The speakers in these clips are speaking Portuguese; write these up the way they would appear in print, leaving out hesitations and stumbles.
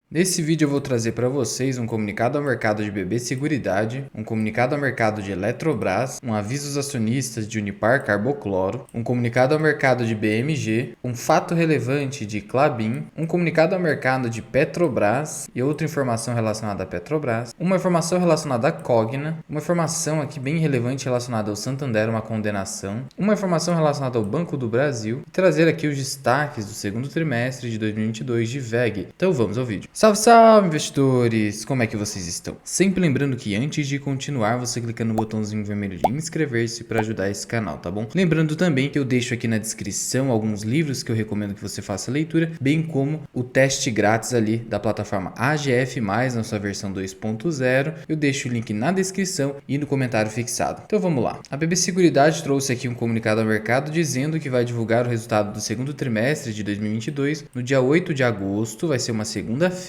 Nesse vídeo eu vou trazer para vocês um comunicado ao mercado de BB Seguridade, um comunicado ao mercado de Eletrobras, um aviso aos acionistas de Unipar Carbocloro, um comunicado ao mercado de BMG, um fato relevante de Klabin, um comunicado ao mercado de Petrobras e outra informação relacionada a Petrobras, uma informação relacionada a Cogna, uma informação aqui bem relevante relacionada ao Santander, uma condenação, uma informação relacionada ao Banco do Brasil e trazer aqui os destaques do segundo trimestre de 2022 de WEG. Então vamos ao vídeo. Salve, salve, investidores! Como é que vocês estão? Sempre lembrando que antes de continuar, você clica no botãozinho vermelho de inscrever-se para ajudar esse canal, tá bom? Lembrando também que eu deixo aqui na descrição alguns livros que eu recomendo que você faça a leitura, bem como o teste grátis ali da plataforma AGF+, na sua versão 2.0. Eu deixo o link na descrição e no comentário fixado. Então vamos lá. A BB Seguridade trouxe aqui um comunicado ao mercado dizendo que vai divulgar o resultado do segundo trimestre de 2022 no dia 8 de agosto, vai ser uma segunda-feira,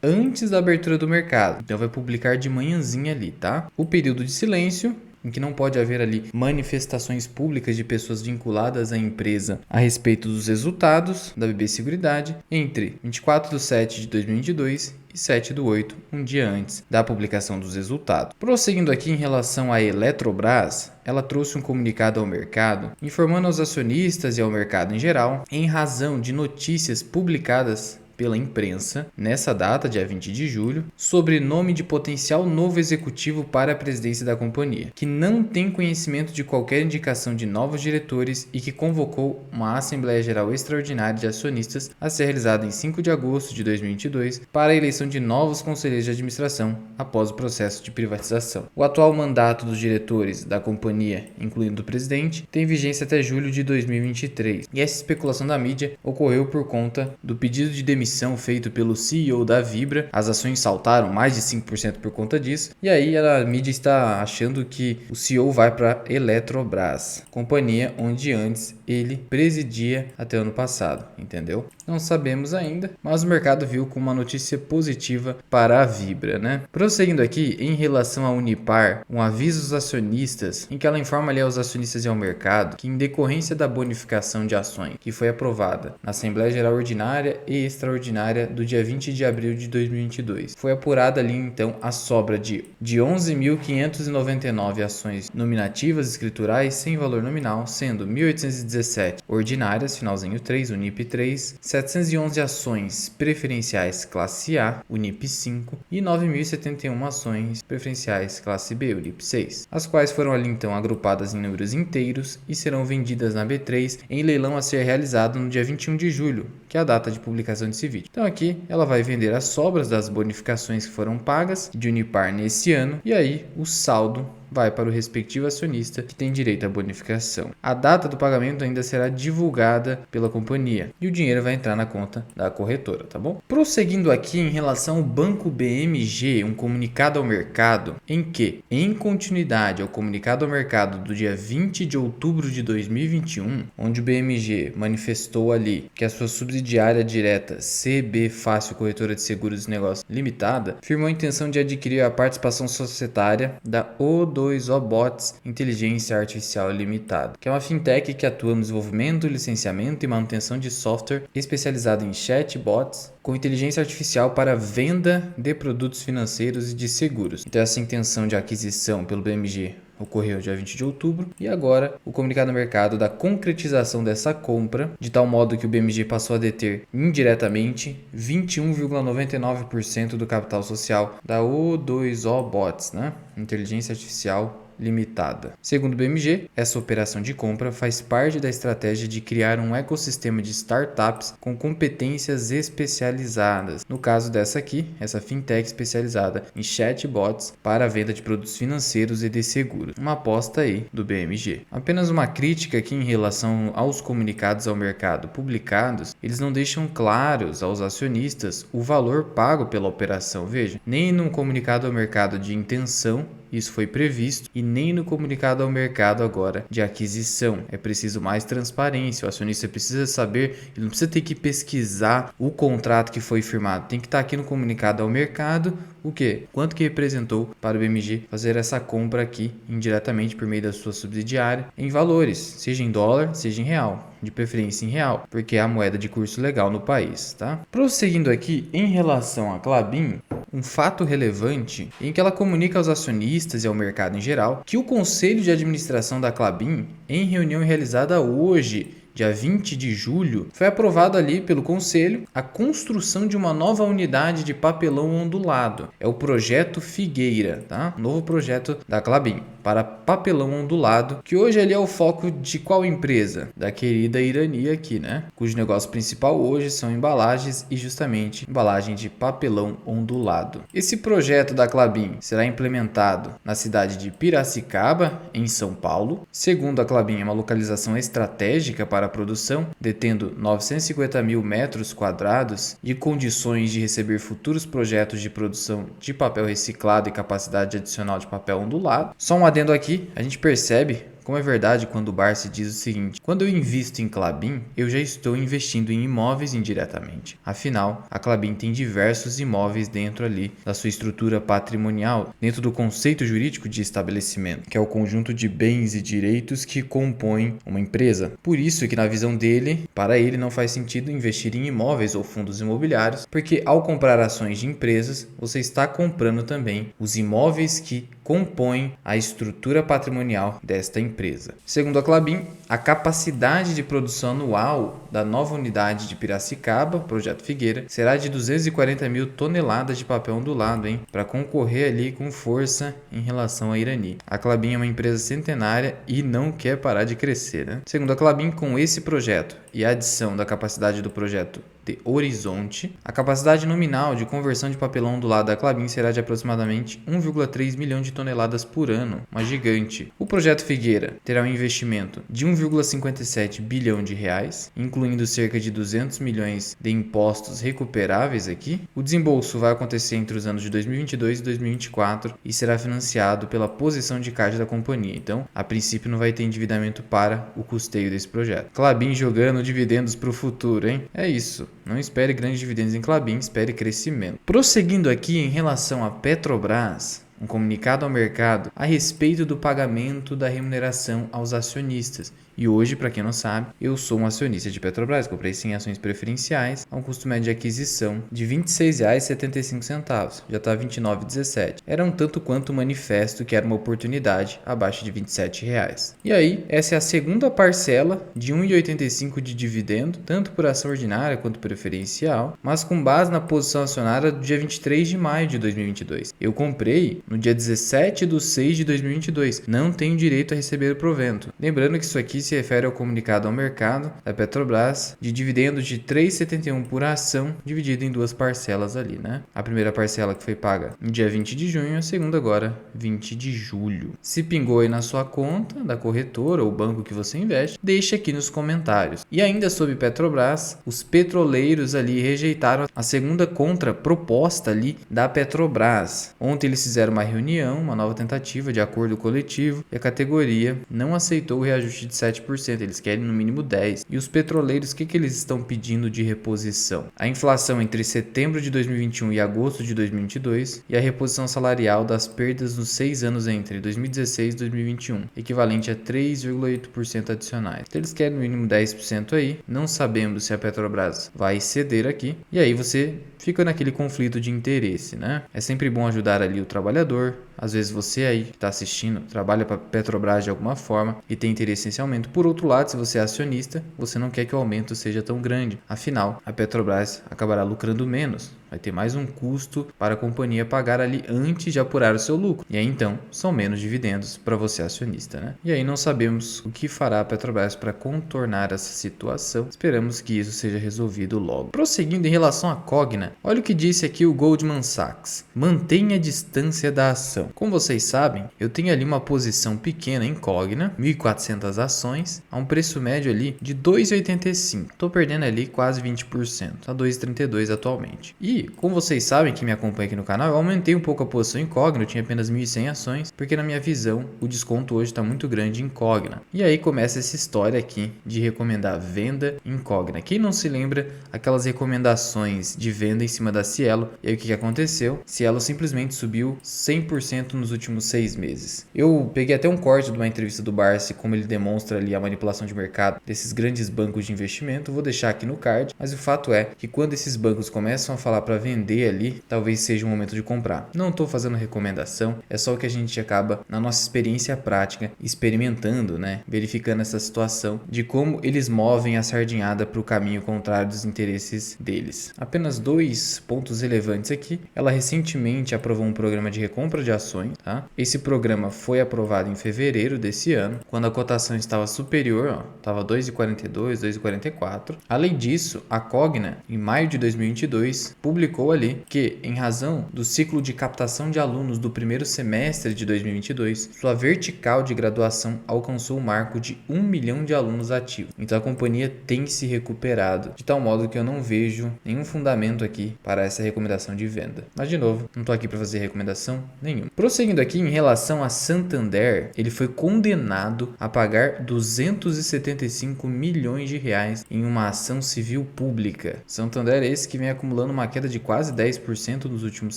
antes da abertura do mercado. Então vai publicar de manhãzinha ali, tá? O período de silêncio, em que não pode haver ali manifestações públicas de pessoas vinculadas à empresa a respeito dos resultados da BB Seguridade, entre 24/7 de 2022 e 7/8, um dia antes da publicação dos resultados. Prosseguindo aqui em relação à Eletrobras, ela trouxe um comunicado ao mercado informando aos acionistas e ao mercado em geral, em razão de notícias publicadas pela imprensa, nessa data, dia 20 de julho, sobre nome de potencial novo executivo para a presidência da companhia, que não tem conhecimento de qualquer indicação de novos diretores e que convocou uma Assembleia Geral Extraordinária de Acionistas a ser realizada em 5 de agosto de 2022 para a eleição de novos conselheiros de administração após o processo de privatização. O atual mandato dos diretores da companhia, incluindo o presidente, tem vigência até julho de 2023, e essa especulação da mídia ocorreu por conta do pedido de demissão feito pelo CEO da Vibra. As ações saltaram mais de 5% por conta disso, e aí a mídia está achando que o CEO vai para Eletrobras, companhia onde antes ele presidia até o ano passado, entendeu? Não sabemos ainda, mas o mercado viu com uma notícia positiva para a Vibra, né? Prosseguindo aqui, em relação à Unipar, um aviso aos acionistas, em que ela informa ali aos acionistas e ao mercado que, em decorrência da bonificação de ações que foi aprovada na Assembleia Geral Ordinária e Extraordinária do dia 20 de abril de 2022, foi apurada ali então a sobra de 11.599 ações nominativas escriturais sem valor nominal, sendo 1.817 ordinárias, finalzinho 3, Unip 3, 711 ações preferenciais classe A, Unip 5 e 9.071 ações preferenciais classe B, Unip 6, as quais foram ali então agrupadas em números inteiros e serão vendidas na B3 em leilão a ser realizado no dia 21 de julho, que é a data de publicação desse vídeo. Então aqui ela vai vender as sobras das bonificações que foram pagas de Unipar nesse ano, e aí o saldo vai para o respectivo acionista que tem direito à bonificação. A data do pagamento ainda será divulgada pela companhia e o dinheiro vai entrar na conta da corretora, tá bom? Prosseguindo aqui em relação ao Banco BMG, um comunicado ao mercado em que, em continuidade ao comunicado ao mercado do dia 20 de outubro de 2021, onde o BMG manifestou ali que a sua subsidiária direta CB Fácil Corretora de Seguros e Negócios Limitada firmou a intenção de adquirir a participação societária da O2O Bots Inteligência Artificial Limitada, que é uma fintech que atua no desenvolvimento, licenciamento e manutenção de software especializado em chatbots com inteligência artificial para venda de produtos financeiros e de seguros. Então essa intenção de aquisição pelo BMG ocorreu dia 20 de outubro e agora o comunicado no mercado da concretização dessa compra, de tal modo que o BMG passou a deter indiretamente 21,99% do capital social da O2O Bots, né? Inteligência Artificial Limitada. Segundo o BMG, essa operação de compra faz parte da estratégia de criar um ecossistema de startups com competências especializadas. No caso dessa aqui, essa fintech especializada em chatbots para a venda de produtos financeiros e de seguros. Uma aposta aí do BMG. Apenas uma crítica aqui em relação aos comunicados ao mercado publicados, eles não deixam claros aos acionistas o valor pago pela operação. Veja, nem no comunicado ao mercado de intenção isso foi previsto e nem no comunicado ao mercado agora de aquisição. É preciso mais transparência, o acionista precisa saber, ele não precisa ter que pesquisar o contrato que foi firmado, tem que estar aqui no comunicado ao mercado, o quê? Quanto que representou para o BMG fazer essa compra aqui indiretamente por meio da sua subsidiária em valores, seja em dólar, seja em real, de preferência em real, porque é a moeda de curso legal no país, tá? Prosseguindo aqui, em relação à Klabin, um fato relevante em que ela comunica aos acionistas e ao mercado em geral que o Conselho de Administração da Klabin, em reunião realizada hoje, dia 20 de julho, foi aprovado ali pelo Conselho a construção de uma nova unidade de papelão ondulado. É o projeto Figueira, tá? Novo projeto da Klabin para papelão ondulado, que hoje ali é o foco de qual empresa? Da querida Irani aqui, né? Cujo negócio principal hoje são embalagens e justamente embalagem de papelão ondulado. Esse projeto da Klabin será implementado na cidade de Piracicaba, em São Paulo. Segundo a Klabin, é uma localização estratégica para a produção, detendo 950 mil metros quadrados e condições de receber futuros projetos de produção de papel reciclado e capacidade adicional de papel ondulado. Só um adendo aqui, a gente percebe como é verdade quando o Barsi diz o seguinte: quando eu invisto em Klabin, eu já estou investindo em imóveis indiretamente. Afinal, a Klabin tem diversos imóveis dentro ali da sua estrutura patrimonial, dentro do conceito jurídico de estabelecimento, que é o conjunto de bens e direitos que compõem uma empresa. Por isso que na visão dele, para ele não faz sentido investir em imóveis ou fundos imobiliários, porque ao comprar ações de empresas, você está comprando também os imóveis que compõem a estrutura patrimonial desta empresa. Segundo a Klabin, a capacidade de produção anual da nova unidade de Piracicaba, projeto Figueira, será de 240 mil toneladas de papel ondulado, para concorrer ali com força em relação à Irani. A Klabin é uma empresa centenária e não quer parar de crescer, né? Segundo a Klabin, com esse projeto e a adição da capacidade do projeto de Horizonte, a capacidade nominal de conversão de papelão ondulado da Klabin será de aproximadamente 1,3 milhão de toneladas por ano, uma gigante. O projeto Figueira terá um investimento de 1,57 bilhão de reais, incluindo cerca de 200 milhões de impostos recuperáveis aqui. O desembolso vai acontecer entre os anos de 2022 e 2024 e será financiado pela posição de caixa da companhia. Então, a princípio não vai ter endividamento para o custeio desse projeto. Klabin jogando dividendos para o futuro, hein? É isso. Não espere grandes dividendos em Klabin, espere crescimento. Prosseguindo aqui em relação à Petrobras, um comunicado ao mercado a respeito do pagamento da remuneração aos acionistas. E hoje, para quem não sabe, eu sou um acionista de Petrobras, comprei 100 ações preferenciais a um custo médio de aquisição de R$ 26,75, já está R$ 29,17. Era um tanto quanto manifesto que era uma oportunidade abaixo de R$ 27,00. E aí, essa é a segunda parcela de R$ 1,85 de dividendo, tanto por ação ordinária quanto preferencial, mas com base na posição acionária do dia 23 de maio de 2022. Eu comprei no dia 17/6/2022, não tenho direito a receber o provento. Lembrando que isso aqui se refere ao comunicado ao mercado da Petrobras de dividendos de R$ 3,71 por ação, dividido em duas parcelas ali, né? A primeira parcela que foi paga no dia 20 de junho, a segunda agora 20 de julho. Se pingou aí na sua conta da corretora ou banco que você investe, deixe aqui nos comentários. E ainda sobre Petrobras, os petroleiros ali rejeitaram a segunda contraproposta ali da Petrobras. Ontem eles fizeram uma reunião, uma nova tentativa de acordo coletivo e a categoria não aceitou o reajuste de 7%, eles querem no mínimo 10%. E os petroleiros, o que eles estão pedindo de reposição? A inflação entre setembro de 2021 e agosto de 2022 e a reposição salarial das perdas nos 6 anos entre 2016 e 2021, equivalente a 3,8% adicionais. Então eles querem no mínimo 10% aí, não sabemos se a Petrobras vai ceder aqui, e aí você fica naquele conflito de interesse, né? É sempre bom ajudar ali o trabalhador. Às vezes você aí que está assistindo trabalha para a Petrobras de alguma forma e tem interesse nesse aumento. Por outro lado, se você é acionista, você não quer que o aumento seja tão grande. Afinal, a Petrobras acabará lucrando menos. Vai ter mais um custo para a companhia pagar ali antes de apurar o seu lucro. E aí então, são menos dividendos para você acionista, né? E aí não sabemos o que fará a Petrobras para contornar essa situação. Esperamos que isso seja resolvido logo. Prosseguindo em relação à Cogna, olha o que disse aqui o Goldman Sachs. Mantenha a distância da ação. Como vocês sabem, eu tenho ali uma posição pequena em Cogna, 1.400 ações, a um preço médio ali de 2,85. Estou perdendo ali quase 20%, a 2,32 atualmente. E E, como vocês sabem que me acompanham aqui no canal, eu aumentei um pouco a posição em Cogna, eu tinha apenas 1.100 ações, porque na minha visão o desconto hoje está muito grande em Cogna. E aí começa essa história aqui de recomendar venda em Cogna. Quem não se lembra aquelas recomendações de venda em cima da Cielo? E aí o que aconteceu? Cielo simplesmente subiu 100% nos últimos 6 meses. Eu peguei até um corte de uma entrevista do Barsi, como ele demonstra ali a manipulação de mercado desses grandes bancos de investimento. Vou deixar aqui no card, mas o fato é que quando esses bancos começam a falar para vender ali, talvez seja o momento de comprar. Não estou fazendo recomendação, é só o que a gente acaba na nossa experiência prática, experimentando, né? Verificando essa situação de como eles movem a sardinhada para o caminho contrário dos interesses deles. Apenas 2 pontos relevantes aqui. Ela recentemente aprovou um programa de recompra de ações, tá? Esse programa foi aprovado em fevereiro desse ano, quando a cotação estava superior, estava 2,42, 2,44. Além disso, a Cogna, em maio de 2022, publicou ali que, em razão do ciclo de captação de alunos do primeiro semestre de 2022, sua vertical de graduação alcançou o marco de 1 milhão de alunos ativos. Então a companhia tem se recuperado, de tal modo que eu não vejo nenhum fundamento aqui para essa recomendação de venda. Mas de novo, não estou aqui para fazer recomendação nenhuma. Prosseguindo aqui, em relação a Santander, ele foi condenado a pagar 275 milhões de reais em uma ação civil pública. Santander é esse que vem acumulando uma queda de quase 10% nos últimos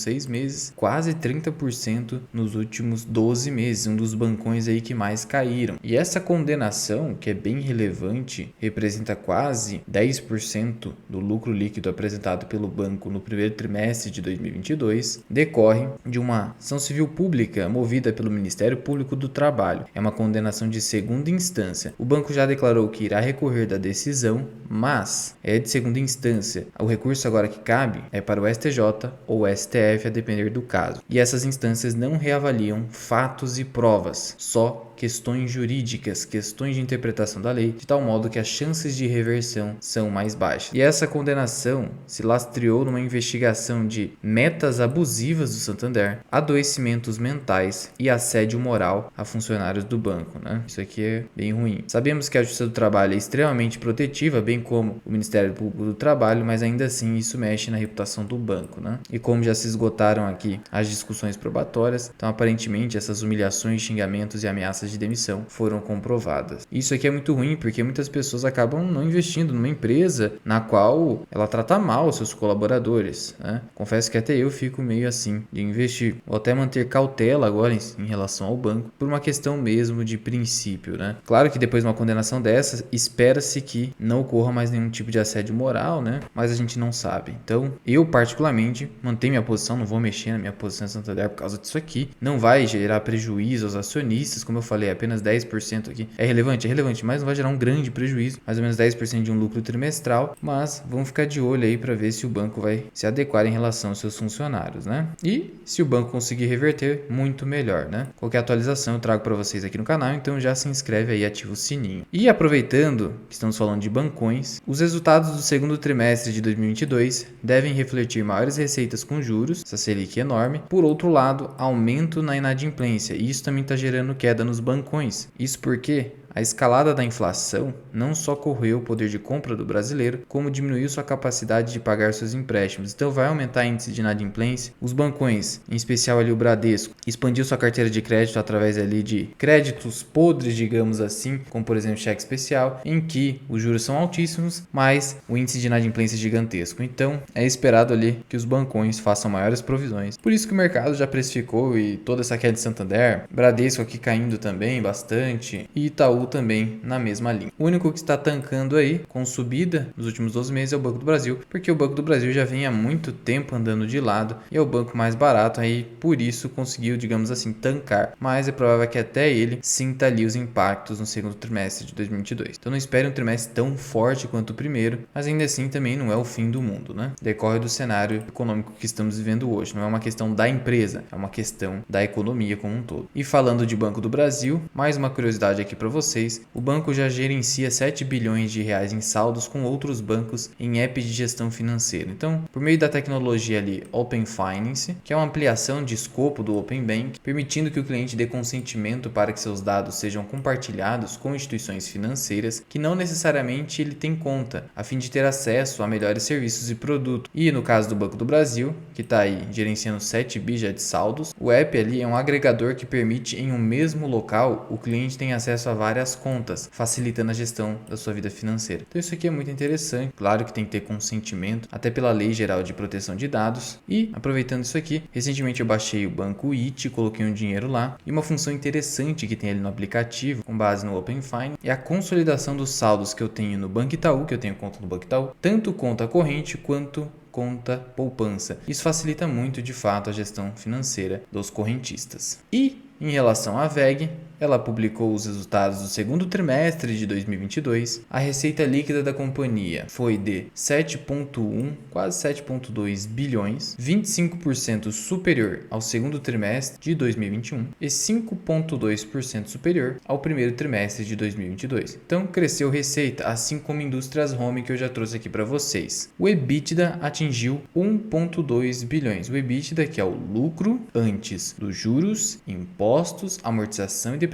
6 meses, quase 30% nos últimos 12 meses, um dos bancões aí que mais caíram. E essa condenação, que é bem relevante, representa quase 10% do lucro líquido apresentado pelo banco no primeiro trimestre de 2022, decorre de uma ação civil pública movida pelo Ministério Público do Trabalho. É uma condenação de segunda instância. O banco já declarou que irá recorrer da decisão, mas é de segunda instância. O recurso agora que cabe é para o STJ ou STF, a depender do caso. E essas instâncias não reavaliam fatos e provas, só questões jurídicas, questões de interpretação da lei, de tal modo que as chances de reversão são mais baixas. E essa condenação se lastreou numa investigação de metas abusivas do Santander, adoecimentos mentais e assédio moral a funcionários do banco, né? Isso aqui é bem ruim. Sabemos que a Justiça do Trabalho é extremamente protetiva, bem como o Ministério Público do Trabalho, mas ainda assim isso mexe na reputação do banco, né? E como já se esgotaram aqui as discussões probatórias, então aparentemente essas humilhações, xingamentos e ameaças de demissão foram comprovadas. Isso aqui é muito ruim porque muitas pessoas acabam não investindo numa empresa na qual ela trata mal os seus colaboradores, né? Confesso que até eu fico meio assim de investir, ou até manter cautela agora em relação ao banco, por uma questão mesmo de princípio, né? Claro que depois de uma condenação dessa, espera-se que não ocorra mais nenhum tipo de assédio moral, né? Mas a gente não sabe. Então, eu particularmente mantenho minha posição, não vou mexer na minha posição em Santander por causa disso aqui. Não vai gerar prejuízo aos acionistas, como eu falei, apenas 10% aqui. É relevante, mas não vai gerar um grande prejuízo, mais ou menos 10% de um lucro trimestral, mas vamos ficar de olho aí para ver se o banco vai se adequar em relação aos seus funcionários, né? E se o banco conseguir reverter, muito melhor, né? Qualquer atualização eu trago para vocês aqui no canal, então já se inscreve aí e ativa o sininho. E aproveitando que estamos falando de bancões, os resultados do segundo trimestre de 2022 devem refletir maiores receitas com juros, essa Selic enorme. Por outro lado, aumento na inadimplência, e isso também está gerando queda nos bancões. Isso porque a escalada da inflação não só corroeu o poder de compra do brasileiro, como diminuiu sua capacidade de pagar seus empréstimos. Então vai aumentar o índice de inadimplência. Os bancões, em especial ali o Bradesco, expandiu sua carteira de crédito através ali de créditos podres, digamos assim, como por exemplo cheque especial, em que os juros são altíssimos, mas o índice de inadimplência é gigantesco. Então é esperado ali que os bancões façam maiores provisões. Por isso que o mercado já precificou e toda essa queda de Santander, Bradesco aqui caindo também bastante e Itaú também na mesma linha. O único que está tancando aí com subida nos últimos 12 meses é o Banco do Brasil, porque o Banco do Brasil já vem há muito tempo andando de lado e é o banco mais barato, aí por isso conseguiu, digamos assim, tancar, mas é provável que até ele sinta ali os impactos no segundo trimestre de 2022. Então não espere um trimestre tão forte quanto o primeiro, mas ainda assim também não é o fim do mundo, né? Decorre do cenário econômico que estamos vivendo hoje, não é uma questão da empresa, é uma questão da economia como um todo. E falando de Banco do Brasil, mais uma curiosidade aqui para você. vocês, o banco já gerencia 7 bilhões de reais em saldos com outros bancos em app de gestão financeira. Então, por meio da tecnologia ali Open Finance, que é uma ampliação de escopo do Open Bank, permitindo que o cliente dê consentimento para que seus dados sejam compartilhados com instituições financeiras que não necessariamente ele tem conta, a fim de ter acesso a melhores serviços e produtos. E no caso do Banco do Brasil, que está aí gerenciando 7 bi já de saldos, o app ali é um agregador que permite em um mesmo local o cliente tem acesso a várias contas, facilitando a gestão da sua vida financeira. Então isso aqui é muito interessante, claro que tem que ter consentimento, até pela Lei Geral de Proteção de Dados. E aproveitando isso aqui, recentemente eu baixei o Banco IT, coloquei um dinheiro lá, e uma função interessante que tem ali no aplicativo, com base no Open Finance, é a consolidação dos saldos que eu tenho no Banco Itaú, que eu tenho conta no Banco Itaú, tanto conta corrente quanto conta poupança. Isso facilita muito de fato a gestão financeira dos correntistas. E em relação à VEG, ela publicou os resultados do segundo trimestre de 2022. A receita líquida da companhia foi de 7,1, quase 7,2 bilhões, 25% superior ao segundo trimestre de 2021 e 5,2% superior ao primeiro trimestre de 2022. Então, cresceu receita, assim como indústrias home que eu já trouxe aqui para vocês. O EBITDA atingiu 1,2 bilhões. O EBITDA, que é o lucro antes dos juros, impostos, amortização e depreciação.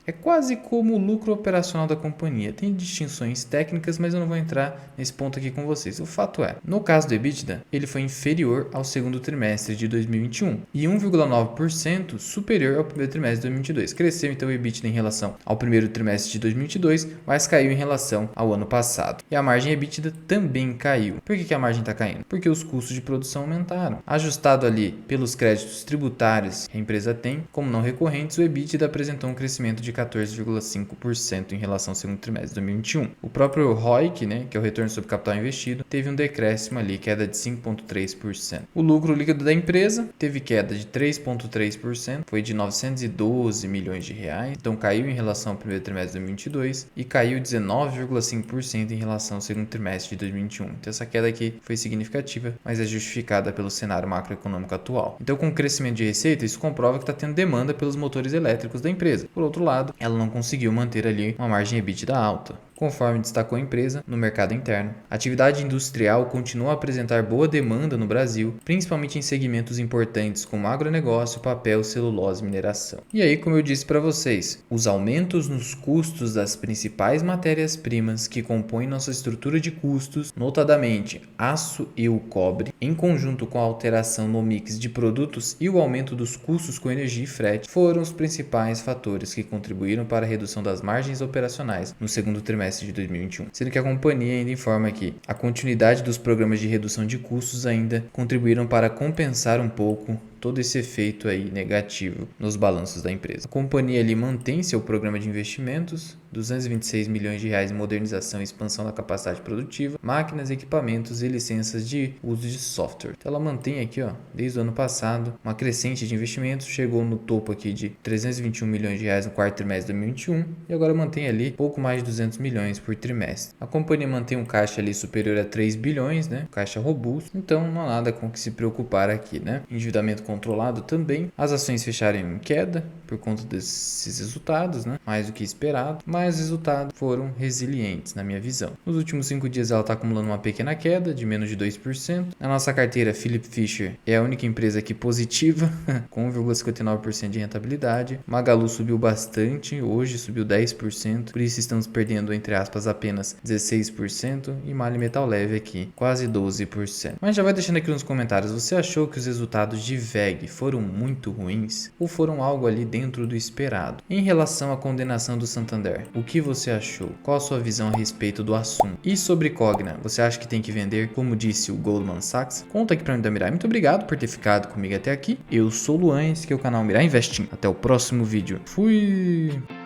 É quase como o lucro operacional da companhia. Tem distinções técnicas, mas eu não vou entrar nesse ponto aqui com vocês. O fato é, no caso do EBITDA, ele foi inferior ao segundo trimestre de 2021 e 1,9% superior ao primeiro trimestre de 2022. Cresceu então o EBITDA em relação ao primeiro trimestre de 2022, mas caiu em relação ao ano passado. E a margem EBITDA também caiu. Por que a margem está caindo? Porque os custos de produção aumentaram. Ajustado ali pelos créditos tributários que a empresa tem, como não recorrentes, o EBITDA apresentou um crescimento de 14,5% em relação ao segundo trimestre de 2021. O próprio ROIC, que é o retorno sobre capital investido, teve um decréscimo ali, queda de 5,3%. O lucro líquido da empresa teve queda de 3,3%, foi de 912 milhões de reais, então caiu em relação ao primeiro trimestre de 2022 e caiu 19,5% em relação ao segundo trimestre de 2021. Então essa queda aqui foi significativa, mas é justificada pelo cenário macroeconômico atual. Então, com o crescimento de receita, isso comprova que está tendo demanda pelos motores elétricos da empresa. Por outro lado, ela não conseguiu manter ali uma margem EBITDA alta. Conforme destacou a empresa no mercado interno, a atividade industrial continua a apresentar boa demanda no Brasil, principalmente em segmentos importantes como agronegócio, papel, celulose e mineração. E aí, como eu disse para vocês, os aumentos nos custos das principais matérias-primas que compõem nossa estrutura de custos, notadamente aço e o cobre, em conjunto com a alteração no mix de produtos e o aumento dos custos com energia e frete, foram os principais fatores que contribuíram para a redução das margens operacionais no segundo trimestre de 2021, sendo que a companhia ainda informa que a continuidade dos programas de redução de custos ainda contribuíram para compensar um pouco todo esse efeito aí negativo nos balanços da empresa. A companhia ali mantém seu programa de investimentos, 226 milhões de reais em modernização e expansão da capacidade produtiva, máquinas, equipamentos e licenças de uso de software. Então ela mantém aqui, desde o ano passado, uma crescente de investimentos, chegou no topo aqui de 321 milhões de reais no quarto trimestre de 2021 e agora mantém ali pouco mais de 200 milhões por trimestre. A companhia mantém um caixa ali superior a 3 bilhões, caixa robusto, então não há nada com o que se preocupar aqui, Endividamento controlado também. As ações fecharam em queda por conta desses resultados, mais do que esperado, mas os resultados foram resilientes na minha visão. Nos últimos 5 dias ela está acumulando uma pequena queda de menos de 2%. Na nossa carteira, Philip Fisher é a única empresa aqui positiva, com 1,59% de rentabilidade. Magalu subiu bastante, hoje subiu 10%, por isso estamos perdendo, entre aspas, apenas 16%, e Mali Metal Leve aqui, quase 12%. Mas já vai deixando aqui nos comentários, você achou que os resultados de VEG foram muito ruins ou foram algo ali dentro do esperado? Em relação à condenação do Santander, o que você achou? Qual a sua visão a respeito do assunto? E sobre Cogna, você acha que tem que vender, como disse o Goldman Sachs? Conta aqui pra mim da Mirai. Muito obrigado por ter ficado comigo até aqui. Eu sou o Luan, esse aqui é o canal Mirai Investing. Até o próximo vídeo. Fui!